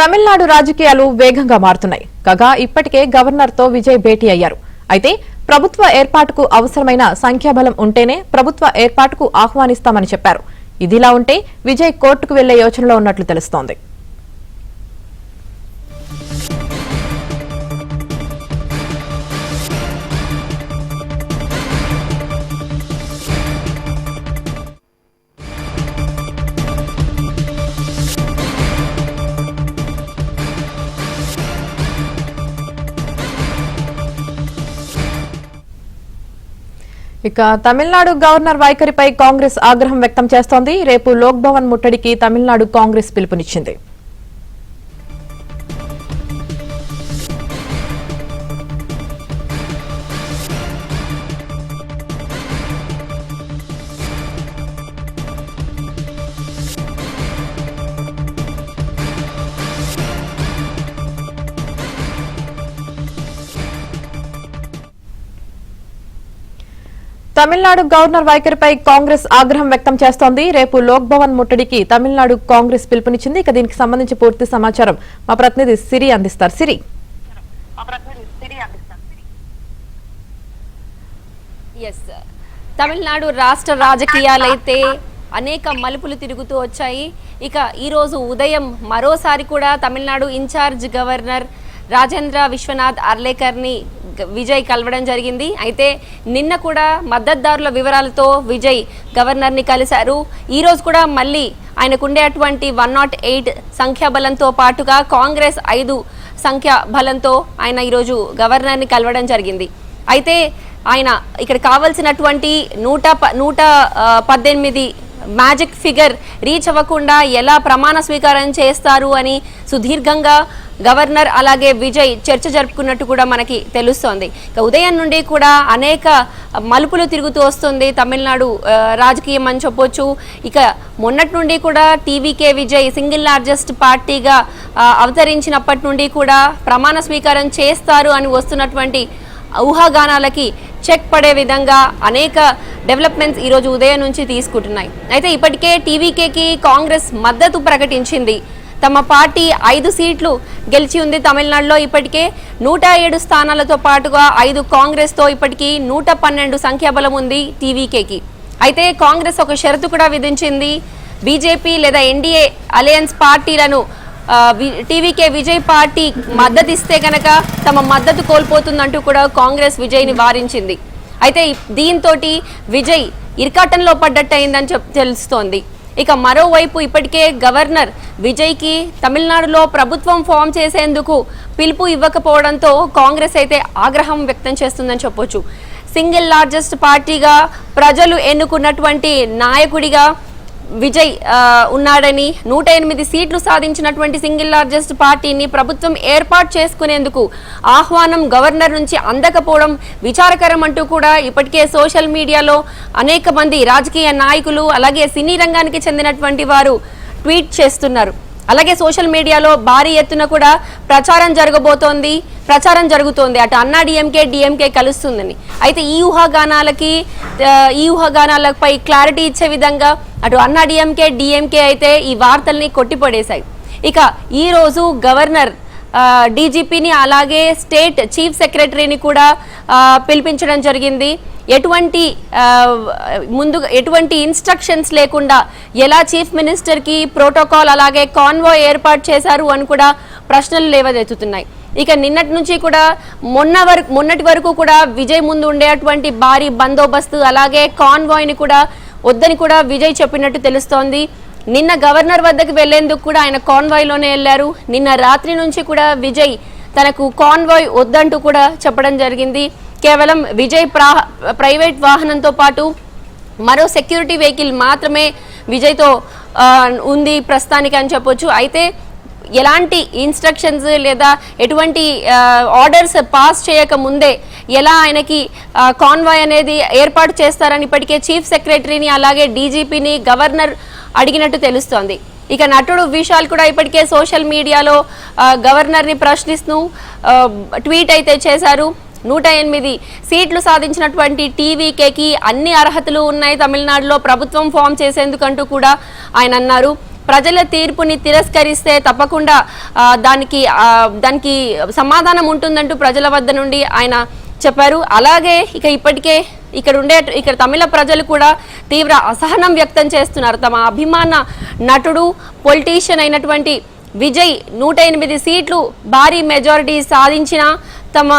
తమిళనాడు రాజకీయాలు వేగంగా మారుతున్నాయి. కాగా ఇప్పటికే గవర్నర్తో విజయ్ భేటీ అయ్యారు. అయితే ప్రభుత్వ ఏర్పాటుకు అవసరమైన సంఖ్యాబలం ఉంటేనే ప్రభుత్వ ఏర్పాటుకు ఆహ్వానిస్తామని చెప్పారు. ఇదిలా ఉంటే విజయ్ కోర్టుకు వెళ్లే యోచనలో ఉన్నట్లు తెలుస్తోంది. ఇక తమిళనాడు గవర్నర్ వైఖరిపై కాంగ్రెస్ ఆగ్రహం వ్యక్తం చేస్తోంది. రేపు లోక్ భవన్ ముట్టడికి తమిళనాడు కాంగ్రెస్ పిలుపునిచ్చింది. తమిళనాడు గవర్నర్ వైఖరిపై కాంగ్రెస్ ఆగ్రహం వ్యక్తం చేస్తోంది. రేపు లోక్ భవన్ ముట్టడికి తమిళనాడు కాంగ్రెస్ పిలుపునిచ్చింది. ఇక దీనికి సంబంధించి పూర్తి సమాచారం మా ప్రతినిధి సిరి అందిస్తారు. సిరి, తమిళనాడు రాష్ట్ర రాజకీయాలైతే అనేక మలుపులు తిరుగుతూ వచ్చాయి. ఇక ఈ రోజు ఉదయం మరోసారి కూడా తమిళనాడు ఇన్ఛార్జ్ గవర్నర్ రాజేంద్ర విశ్వనాథ్ అర్లేకర్ని విజయ్ కలవడం జరిగింది. అయితే నిన్న కూడా మద్దతుదారుల వివరాలతో విజయ్ గవర్నర్ని కలిశారు. ఈరోజు కూడా మళ్ళీ ఆయనకుండేటువంటి 108 సంఖ్యాబలంతో పాటుగా కాంగ్రెస్ 5 సంఖ్యాబలంతో ఆయన ఈరోజు గవర్నర్ని కలవడం జరిగింది. అయితే ఆయన ఇక్కడ కావాల్సినటువంటి 118 మ్యాజిక్ ఫిగర్ రీచ్ అవ్వకుండా ఎలా ప్రమాణ స్వీకారం చేస్తారు అని సుదీర్ఘంగా గవర్నర్ అలాగే విజయ్ చర్చ జరుపుకున్నట్టు కూడా మనకి తెలుస్తోంది. ఇక ఉదయం నుండి కూడా అనేక మలుపులు తిరుగుతూ వస్తుంది తమిళనాడు రాజకీయం అని చెప్పొచ్చు. ఇక మొన్నటి నుండి కూడా టీవీకే విజయ్ సింగిల్ లార్జెస్ట్ పార్టీగా అవతరించినప్పటి నుండి కూడా ప్రమాణ స్వీకారం చేస్తారు అని వస్తున్నటువంటి ఊహాగానాలకి చెక్ పడే విధంగా అనేక డెవలప్మెంట్స్ ఈరోజు ఉదయం నుంచి తీసుకుంటున్నాయి. అయితే ఇప్పటికే టీవీకేకి కాంగ్రెస్ మద్దతు ప్రకటించింది. తమ పార్టీ 5 సీట్లు గెలిచి ఉంది తమిళనాడులో. ఇప్పటికే 107 స్థానాలతో పాటుగా 5 కాంగ్రెస్తో ఇప్పటికీ 112 సంఖ్యాబలం ఉంది టీవీకేకి. అయితే కాంగ్రెస్ ఒక షరతు కూడా విధించింది. బీజేపీ లేదా ఎన్డీఏ అలయన్స్ పార్టీలను టీవీకే విజయ్ పార్టీ మద్దతు ఇస్తే కనుక తమ మద్దతు కోల్పోతుందంటూ కూడా కాంగ్రెస్ విజయ్ని వారించింది. అయితే దీంతో విజయ్ ఇరకాటంలో పడ్డట్టు అయిందని తెలుస్తోంది. ఇక మరోవైపు ఇప్పటికే గవర్నర్ విజయ్కి తమిళనాడులో ప్రభుత్వం ఫామ్ చేసేందుకు పిలుపు ఇవ్వకపోవడంతో కాంగ్రెస్ అయితే ఆగ్రహం వ్యక్తం చేస్తుందని చెప్పొచ్చు. సింగిల్ లార్జెస్ట్ పార్టీగా ప్రజలు ఎన్నుకున్నటువంటి నాయకుడిగా విజయ్ ఉన్నాడని 108 సీట్లు సాధించినటువంటి సింగిల్ లార్జెస్ట్ పార్టీని ప్రభుత్వం ఏర్పాటు చేసుకునేందుకు ఆహ్వానం గవర్నర్ నుంచి అందకపోవడం విచారకరం అంటూ కూడా ఇప్పటికే సోషల్ మీడియాలో అనేక మంది రాజకీయ నాయకులు అలాగే సినీ రంగానికి చెందినటువంటి వారు ట్వీట్ చేస్తున్నారు. అలాగే సోషల్ మీడియాలో భారీ ఎత్తున కూడా ప్రచారం జరుగుతోంది. అటు అన్నా డిఎంకే కలుస్తుందని. అయితే ఈ ఊహాగానాలపై క్లారిటీ ఇచ్చే విధంగా అటు అన్నా డిఎంకే అయితే ఈ వార్తల్ని కొట్టిపడేశాయి. ఇక ఈ రోజు గవర్నర్ డీజీపీని అలాగే స్టేట్ చీఫ్ సెక్రటరీని కూడా పిలిపించడం జరిగింది. ఎటువంటి ఇన్స్ట్రక్షన్స్ లేకుండా ఎలా చీఫ్ మినిస్టర్కి ప్రోటోకాల్ అలాగే కాన్వాయ్ ఏర్పాటు చేశారు అని కూడా ప్రశ్నలు లేవనెత్తుతున్నాయి. ఇక నిన్నటి నుంచి కూడా మొన్నటి వరకు కూడా విజయ్ ముందు ఉండేటువంటి భారీ బందోబస్తు అలాగే కాన్వాయ్ని కూడా వద్దని కూడా విజయ్ చెప్పినట్టు తెలుస్తోంది. నిన్న గవర్నర్ వద్దకు వెళ్లేందుకు కూడా ఆయన కాన్వాయ్లోనే వెళ్లారు. నిన్న రాత్రి నుంచి కూడా విజయ్ తనకు కాన్వాయ్ వద్దంటూ కూడా చెప్పడం జరిగింది. కేవలం విజయ్ ప్రైవేట్ వాహనంతో పాటు మరో సెక్యూరిటీ వెహికల్ మాత్రమే విజయ్తో ఉంది ప్రస్తుతానికి అని చెప్పొచ్చు. అయితే ఎలాంటి ఇన్స్ట్రక్షన్స్ లేదా ఎటువంటి ఆర్డర్స్ పాస్ చేయక ముందే ఎలా ఆయనకి కాన్వాయ్ అనేది ఏర్పాటు చేస్తారని ఇప్పటికే చీఫ్ సెక్రటరీని అలాగే డీజీపీని గవర్నర్ అడిగినట్టు తెలుస్తోంది. ఇక నటుడు విశాల్ కూడా ఇప్పటికే సోషల్ మీడియాలో గవర్నర్ని ప్రశ్నిస్తూ ట్వీట్ అయితే చేశారు. 108 సీట్లు సాధించినటువంటి టీవీకేకి అన్ని అర్హతలు ఉన్నాయి తమిళనాడులో ప్రభుత్వం ఫామ్ చేసేందుకంటూ కూడా ఆయన అన్నారు. ప్రజల తీర్పుని తిరస్కరిస్తే తప్పకుండా దానికి సమాధానం ఉంటుందంటూ ప్రజల వద్ద నుండి ఆయన చెప్పారు. అలాగే ఇప్పటికే ఇక్కడ తమిళ ప్రజలు కూడా తీవ్ర అసహనం వ్యక్తం చేస్తున్నారు. తమ అభిమాన నటుడు పొలిటీషియన్ అయినటువంటి విజయ్ 108 సీట్లు భారీ మెజారిటీ సాధించిన తమ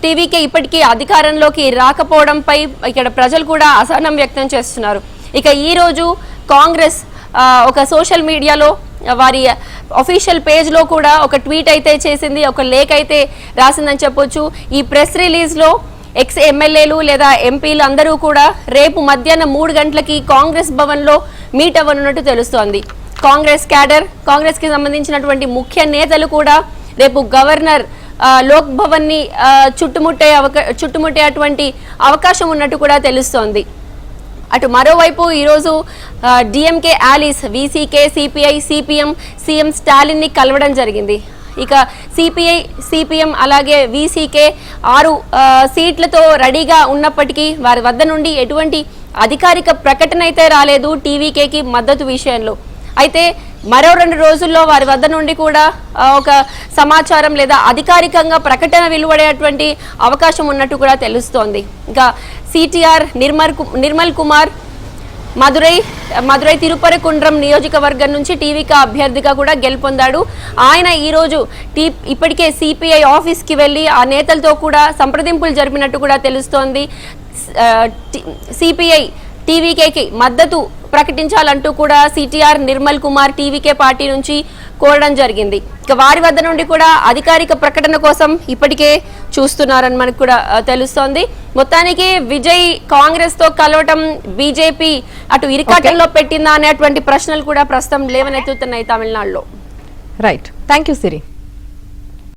టీవీకే ఇప్పటికీ అధికారంలోకి రాకపోవడంపై ఇక్కడ ప్రజలు కూడా అసహనం వ్యక్తం చేస్తున్నారు. ఈ రోజు కాంగ్రెస్ ఒక సోషల్ మీడియాలో వారి అఫీషియల్ పేజ్లో కూడా ఒక ట్వీట్ అయితే చేసింది, ఒక లేఖ అయితే రాసిందని చెప్పొచ్చు. ఈ ప్రెస్ రిలీజ్లో ఎక్స్ ఎమ్మెల్యేలు లేదా ఎంపీలు అందరూ కూడా రేపు మధ్యాహ్నం 3 గంటలకి కాంగ్రెస్ భవన్లో మీట్ అవ్వనున్నట్టు తెలుస్తోంది. కాంగ్రెస్ క్యాడర్, కాంగ్రెస్ కి సంబంధించినటువంటి ముఖ్య నేతలు కూడా రేపు గవర్నర్ లోక్ భవన్ ని చుట్టుముట్టేటువంటి అవకాశం ఉన్నట్టు కూడా తెలుస్తోంది. అటు మరోవైపు ఈరోజు డిఎంకే ఆలిస్ వీసీకే, సిపిఐ, సిపిఎం సీఎం స్టాలిన్ ని కలవడం జరిగింది. సిపిఐ, సిపిఎం అలాగే వీసీకే 6 సీట్లతో రెడీగా ఉన్నప్పటికీ వారి వద్ద నుండి ఎటువంటి అధికారిక ప్రకటన అయితే రాలేదు టీవీకేకి మద్దతు విషయంలో. అయితే మరో 2 రోజుల్లో వారి వద్ద నుండి కూడా ఒక సమాచారం లేదా అధికారికంగా ప్రకటన వెలువడేటువంటి అవకాశం ఉన్నట్టు కూడా తెలుస్తోంది. సిటిఆర్ నిర్మల్ కుమార్ మదురై తిరుపరకుండ్రం నియోజకవర్గం నుంచి టీవీకా అభ్యర్థిగా కూడా గెలుపొందాడు. ఆయన ఈరోజు ఇప్పటికే సిపిఐ ఆఫీస్కి వెళ్ళి ఆ నేతలతో కూడా సంప్రదింపులు జరిపినట్టు కూడా తెలుస్తోంది. సిపిఐ టీవీకేకి మద్దతు ప్రకటించాలంటూ కూడా CTR Nirmal Kumar TVK party నుంచి కోరడం జరిగింది. వారి వద్ద నుండి కూడా అధికారిక ప్రకటన కోసం ఇప్పటికే చూస్తున్నారని మనకు కూడా తెలుస్తోంది. మొత్తానికి విజయ్ కాంగ్రెస్ తో కలవటం బీజేపీ అటు ఇరికాటంలో పెట్టిందా అనేటువంటి ప్రశ్నలు కూడా ప్రస్తుతం లేవనెత్తుతున్నాయి తమిళనాడులో. Right, thank you Siri.